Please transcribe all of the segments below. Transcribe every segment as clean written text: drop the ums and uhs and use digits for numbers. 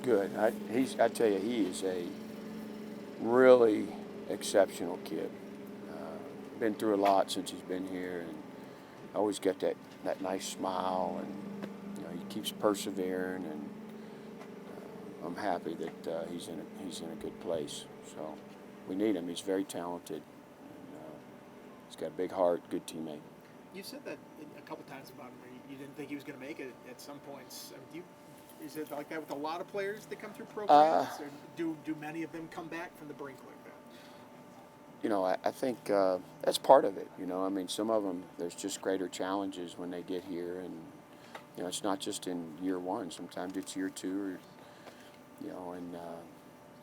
Good. I tell you, he is a really exceptional kid. Been through a lot since he's been here, and always got that nice smile, and he keeps persevering, and I'm happy that he's in a good place. So we need him. He's very talented. And, he's got a big heart, good teammate. You said that a couple times about him. Where you didn't think he was going to make it at some points. Is it like that with a lot of players that come through programs, or do many of them come back from the brink like that? I think that's part of it. I mean, some of them, there's just greater challenges when they get here, and it's not just in year one. Sometimes it's year two,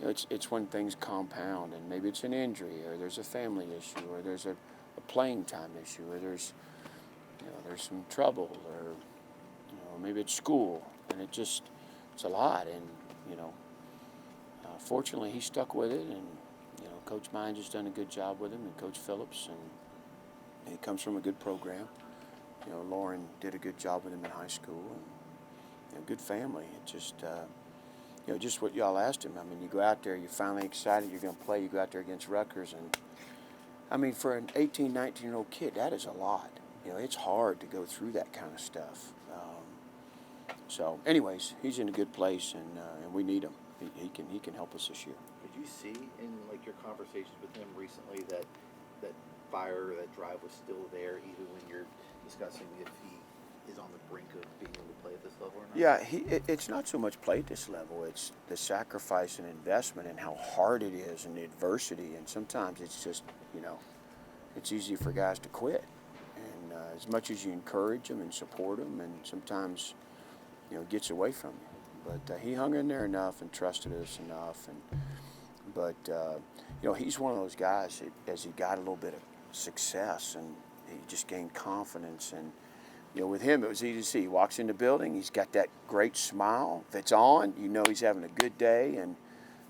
it's when things compound, and maybe it's an injury, or there's a family issue, or there's a playing time issue, or there's some trouble, or maybe it's school, and it's a lot, and fortunately he stuck with it, and Coach Mines has done a good job with him, and Coach Phillips, and he comes from a good program. Lauren did a good job with him in high school, and good family. It just just what y'all asked him. I mean, you go out there, you're finally excited, you're going to play. You go out there against Rutgers, and I mean, for an 18, 19-year-old kid, that is a lot. It's hard to go through that kind of stuff. So, anyways, he's in a good place, and we need him. He can help us this year. Did you see in your conversations with him recently that fire, that drive was still there, even when you're discussing if he is on the brink of being able to play at this level or not? Yeah, it's not so much play at this level. It's the sacrifice and investment and how hard it is and the adversity. And sometimes it's just, it's easy for guys to quit. And as much as you encourage them and support them, and sometimes, it gets away from you. But he hung in there enough and trusted us enough. But he's one of those guys that, as he got a little bit of success, and he just gained confidence. And with him, it was easy to see. He walks in the building, he's got that great smile. If it's on, he's having a good day. And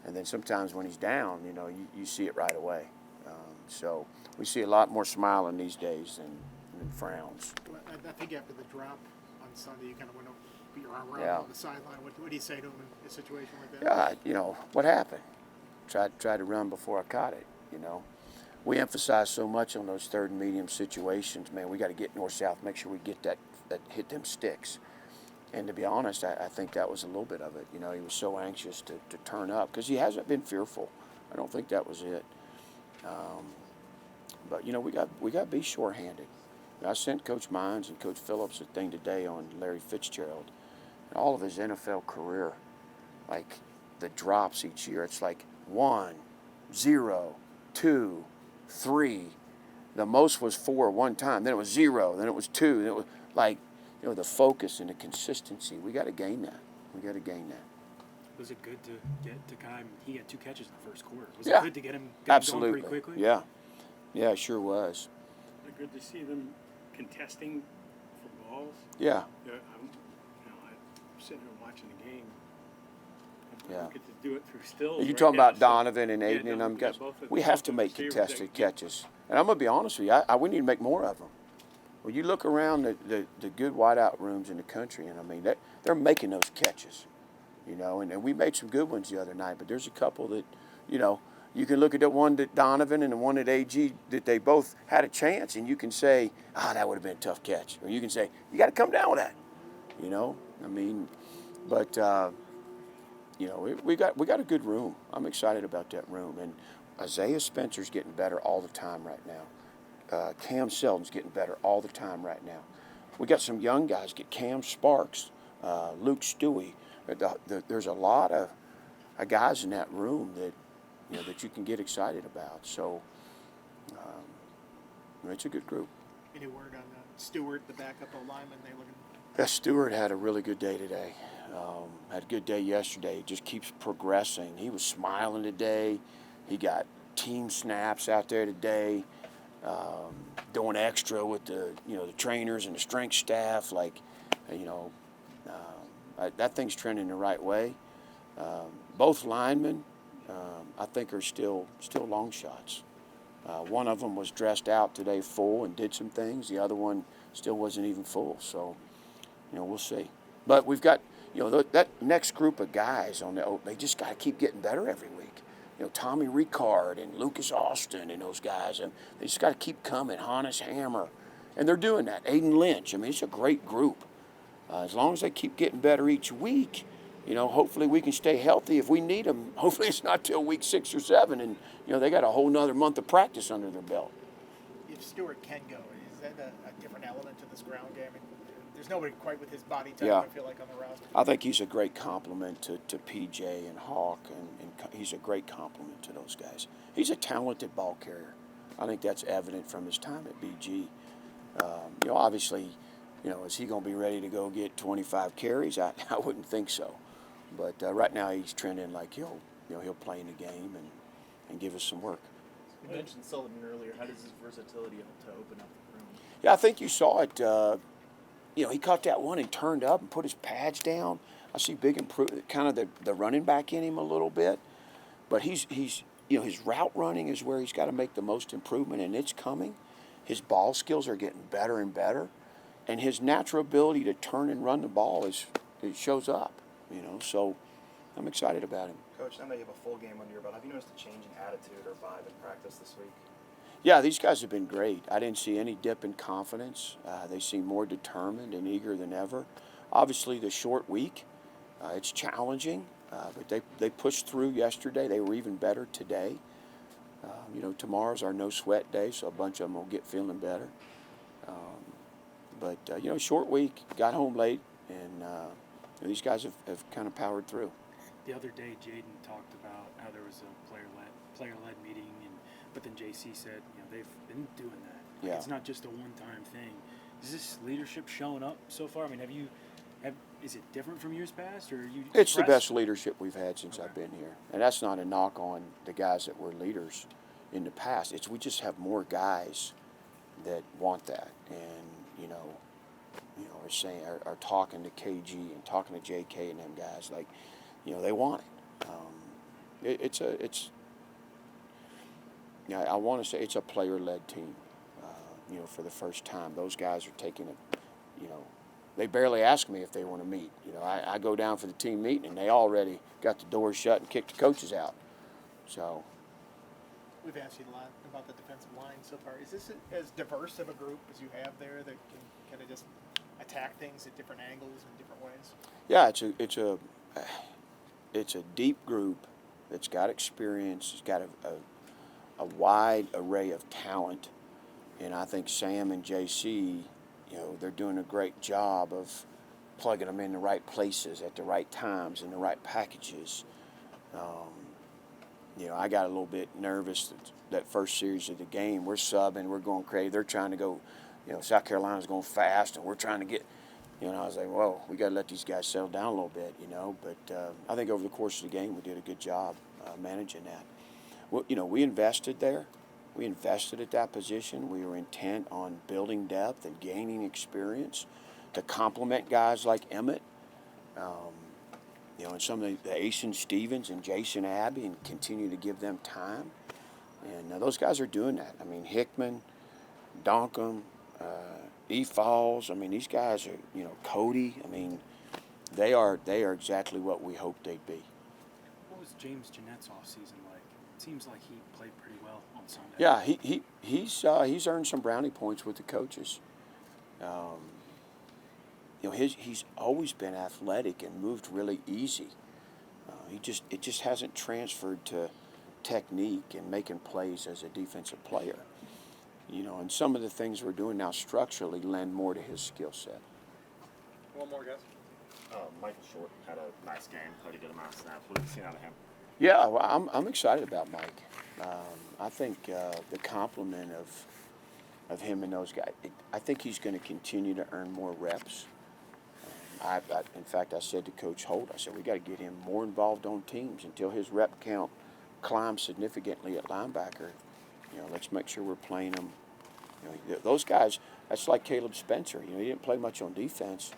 then sometimes when he's down, you see it right away. So we see a lot more smiling these days than frowns. I think after the drop on Sunday, you kind of went up, put your arm around him on the sideline. What do you say to him in a situation like that? Yeah, what happened? Tried to run before I caught it. We emphasize so much on those third and medium situations. Man, we got to get north-south, make sure we get that hit them sticks. And to be honest, I think that was a little bit of it. He was so anxious to turn up because he hasn't been fearful. I don't think that was it. But we got to be short-handed. I sent Coach Mines and Coach Phillips a thing today on Larry Fitzgerald and all of his NFL career, like the drops each year. It's like 1, 0, 2, 3. The most was 4 one time. Then it was 0. Then it was 2. Then it was like, the focus and the consistency. We got to gain that. Was it good to get to Kai? He had 2 catches in the first quarter. Was it good to get him absolutely going pretty quickly? Yeah, it sure was. Good to see them contesting for balls. Yeah. I'm sitting here watching the game. Yeah. Get to do it through stills. Are you right talking now, about Donovan and Aiden and them guys? We have to make contested catches. And I'm going to be honest with you, we need to make more of them. When you look around the good wideout rooms in the country, and I mean, they're making those catches, and we made some good ones the other night, but there's a couple that, you can look at the one that Donovan and the one that AG, that they both had a chance, and you can say, that would have been a tough catch. Or you can say, you got to come down with that, I mean, but, we got a good room. I'm excited about that room. And Isaiah Spencer's getting better all the time right now. Cam Selden's getting better all the time right now. We got some young guys. Get Cam Sparks, Luke Stewie. There's a lot of guys in that room that that you can get excited about. So it's a good group. Any word on Stewart, the backup lineman? They looking. Yeah, Stewart had a really good day today. Had a good day yesterday. Just keeps progressing. He was smiling today. He got team snaps out there today, doing extra with the trainers and the strength staff. That thing's trending the right way. Both linemen, I think, are still long shots. One of them was dressed out today full and did some things. The other one still wasn't even full. So, we'll see. But we've got, that next group of guys they just got to keep getting better every week. Tommy Ricard and Lucas Austin and those guys, and they just got to keep coming. Hannes Hammer, and they're doing that. Aiden Lynch. I mean, it's a great group. As long as they keep getting better each week, hopefully we can stay healthy. If we need them, hopefully it's not till week 6 or 7, and they got a whole nother month of practice under their belt. If Stewart can go, is that a different element to this ground game? I mean, there's nobody quite with his body type, Yeah. I feel like, on the roster. I think he's a great compliment to PJ and Hawk, and he's a great compliment to those guys. He's a talented ball carrier. I think that's evident from his time at BG. Obviously, is he going to be ready to go get 25 carries? I wouldn't think so. But right now he's trending like he'll play in the game and give us some work. You mentioned Sullivan earlier. How does his versatility help to open up the room? Yeah, I think you saw it. He caught that one and turned up and put his pads down. I see big improvement, kind of the running back in him a little bit. But he's his route running is where he's got to make the most improvement, and it's coming. His ball skills are getting better and better, and his natural ability to turn and run the ball it shows up. So I'm excited about him. Coach, now that you have a full game under your belt, have you noticed a change in attitude or vibe in practice this week? Yeah, these guys have been great. I didn't see any dip in confidence. They seem more determined and eager than ever. Obviously, the short week, it's challenging, but they pushed through yesterday. They were even better today. Tomorrow's our no sweat day, so a bunch of them will get feeling better. But short week, got home late, and these guys have kind of powered through. The other day, Jaden talked about how there was a player-led meeting, but then JC said, they've been doing that. Yeah. It's not just a one-time thing. Is this leadership showing up so far? I mean, is it different from years past, or are you? It's the impressed? best leadership we've had since I've been here, and that's not a knock on the guys that were leaders in the past. We just have more guys that want that, and are saying are talking to KG and talking to JK and them guys like, they want it. I want to say it's a player-led team. For the first time, those guys are taking it. They barely ask me if they want to meet. I go down for the team meeting, and they already got the doors shut and kicked the coaches out. So. We've asked you a lot about the defensive line so far. Is this as diverse of a group as you have there that can kind of just attack things at different angles and different ways? Yeah, it's a deep group that's got experience. It's got a wide array of talent, and I think Sam and JC, they're doing a great job of plugging them in the right places at the right times and the right packages. I got a little bit nervous that first series of the game. We're subbing, we're going crazy. They're trying to go, South Carolina's going fast, and we're trying to get, I was like, whoa, we got to let these guys settle down a little bit, But I think over the course of the game, we did a good job managing that. Well, we invested there. We invested at that position. We were intent on building depth and gaining experience to complement guys like Emmett. And some of the Asen Stevens and Jason Abbey, and continue to give them time. And those guys are doing that. I mean, Hickman, Donkum, E. Falls. I mean, these guys are, Cody. I mean, they are exactly what we hoped they'd be. What was James Jeanette's offseason like? It seems like he played pretty well on Sunday. Yeah, he's earned some brownie points with the coaches. He's always been athletic and moved really easy. It just hasn't transferred to technique and making plays as a defensive player. And some of the things we're doing now structurally lend more to his skill set. One more, guys. Michael Short had a nice game, played a good amount of snaps. What have you seen out of him? Yeah, well, I'm excited about Mike. I think the compliment of him and those guys, I think he's going to continue to earn more reps. In fact, I said to Coach Holt, I said, we got to get him more involved on teams until his rep count climbs significantly at linebacker. Let's make sure we're playing him. Those guys, that's like Caleb Spencer. He didn't play much on defense,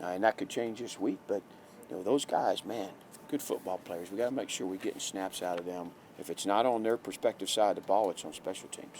and that could change this week. But, those guys, man, good football players. We got to make sure we're getting snaps out of them. If it's not on their prospective side of the ball, it's on special teams.